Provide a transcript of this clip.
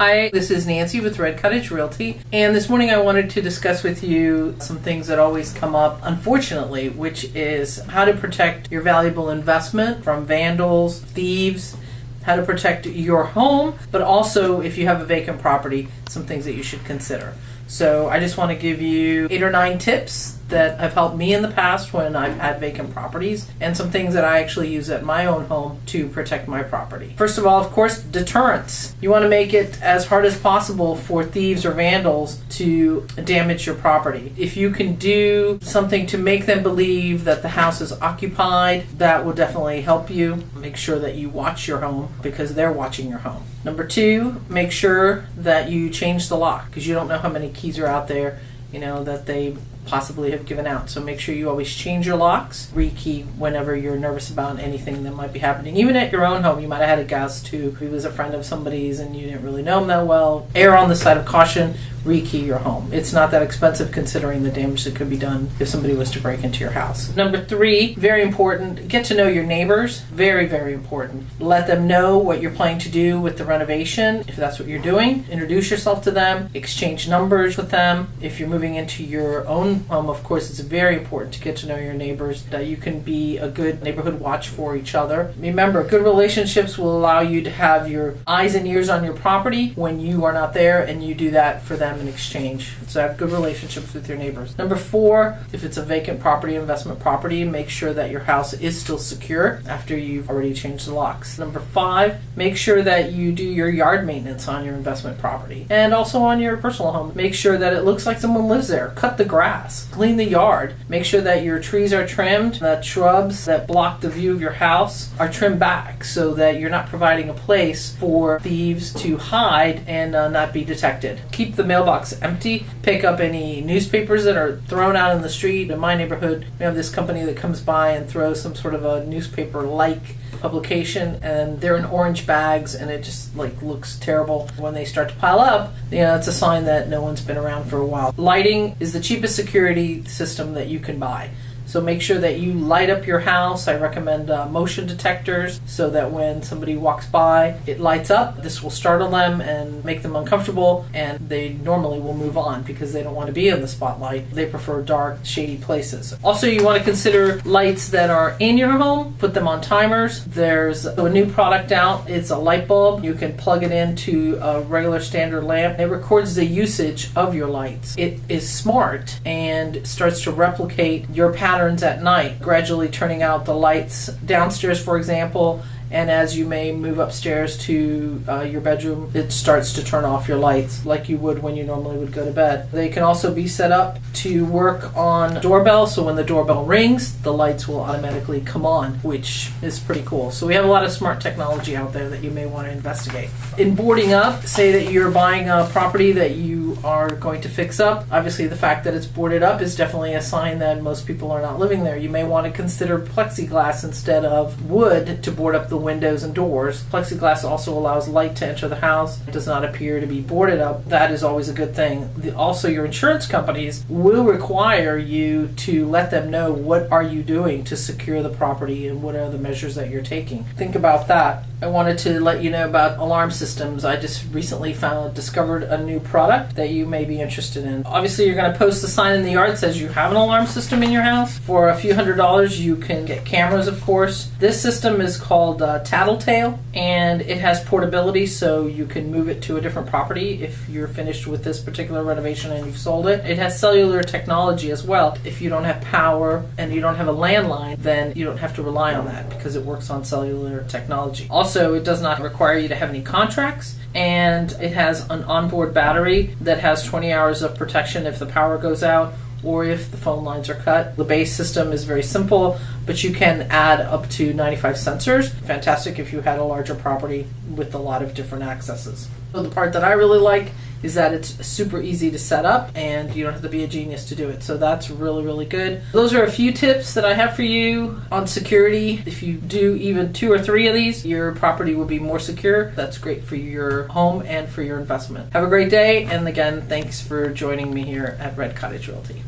Hi, this is Nancy with Red Cottage Realty, and this morning I wanted to discuss with you some things that always come up, unfortunately, which is how to protect your valuable investment from vandals, thieves, how to protect your home, but also if you have a vacant property, some things that you should consider. So I just want to give you 8 or 9 tips that have helped me in the past when I've had vacant properties, and some things that I actually use at my own home to protect my property. First of all, of course, deterrence. You want to make it as hard as possible for thieves or vandals to damage your property. If you can do something to make them believe that the house is occupied, that will definitely help you. Make sure that you watch your home because they're watching your home. Number 2, make sure that you change the lock because you don't know how many keys are out there, that they possibly have given out. So make sure you always change your locks, rekey whenever you're nervous about anything that might be happening. Even at your own home, you might have had a guest who was a friend of somebody's and you didn't really know him that well. Err on the side of caution, rekey your home. It's not that expensive considering the damage that could be done if somebody was to break into your house. Number 3, very important, get to know your neighbors. Very, very important. Let them know what you're planning to do with the renovation, if that's what you're doing. Introduce yourself to them, exchange numbers with them. If you're moving into your own home, of course, it's very important to get to know your neighbors, that you can be a good neighborhood watch for each other. Remember, good relationships will allow you to have your eyes and ears on your property when you are not there, and you do that for them in exchange. So have good relationships with your neighbors. Number 4, if it's a vacant property, investment property, make sure that your house is still secure after you've already changed the locks. Number 5, make sure that you do your yard maintenance on your investment property and also on your personal home. Make sure that it looks like someone lives there. Cut the grass, clean the yard, make sure that your trees are trimmed, that shrubs that block the view of your house are trimmed back so that you're not providing a place for thieves to hide and not be detected. Keep the mailbox empty. Pick up any newspapers that are thrown out in the street. In my neighborhood, we have this company that comes by and throws some sort of a newspaper-like publication, and they're in orange bags, and it just looks terrible. When they start to pile up, it's a sign that no one's been around for a while. Lighting is the cheapest security system that you can buy. So make sure that you light up your house. I recommend motion detectors so that when somebody walks by, it lights up. This will startle them and make them uncomfortable, and they normally will move on because they don't want to be in the spotlight. They prefer dark, shady places. Also, you want to consider lights that are in your home. Put them on timers. There's a new product out. It's a light bulb. You can plug it into a regular standard lamp. It records the usage of your lights. It is smart and starts to replicate your pattern at night, gradually turning out the lights downstairs, for example, and as you may move upstairs to your bedroom, it starts to turn off your lights like you would when you normally would go to bed. They can also be set up to work on doorbell, so when the doorbell rings, the lights will automatically come on, which is pretty cool. So we have a lot of smart technology out there that you may want to investigate. In boarding up, say that you're buying a property that you are going to fix up. Obviously, the fact that it's boarded up is definitely a sign that most people are not living there. You may want to consider plexiglass instead of wood to board up the windows and doors. Plexiglass also allows light to enter the house. It does not appear to be boarded up. That is always a good thing. Also, your insurance companies will require you to let them know what are you doing to secure the property and what are the measures that you're taking. Think about that. I wanted to let you know about alarm systems. I just recently discovered a new product that you may be interested in. Obviously, you're going to post a sign in the yard that says you have an alarm system in your house. For a few $100s, you can get cameras, of course. This system is called Tattletale, and it has portability, so you can move it to a different property if you're finished with this particular renovation and you've sold it. It has cellular technology as well. If you don't have power and you don't have a landline, then you don't have to rely on that because it works on cellular technology. Also, it does not require you to have any contracts, and it has an onboard battery that has 20 hours of protection if the power goes out or if the phone lines are cut. The base system is very simple, but you can add up to 95 sensors. Fantastic if you had a larger property with a lot of different accesses. So the part that I really like is that it's super easy to set up and you don't have to be a genius to do it. So that's really, really good. Those are a few tips that I have for you on security. If you do even 2 or 3 of these, your property will be more secure. That's great for your home and for your investment. Have a great day. And again, thanks for joining me here at Red Cottage Realty.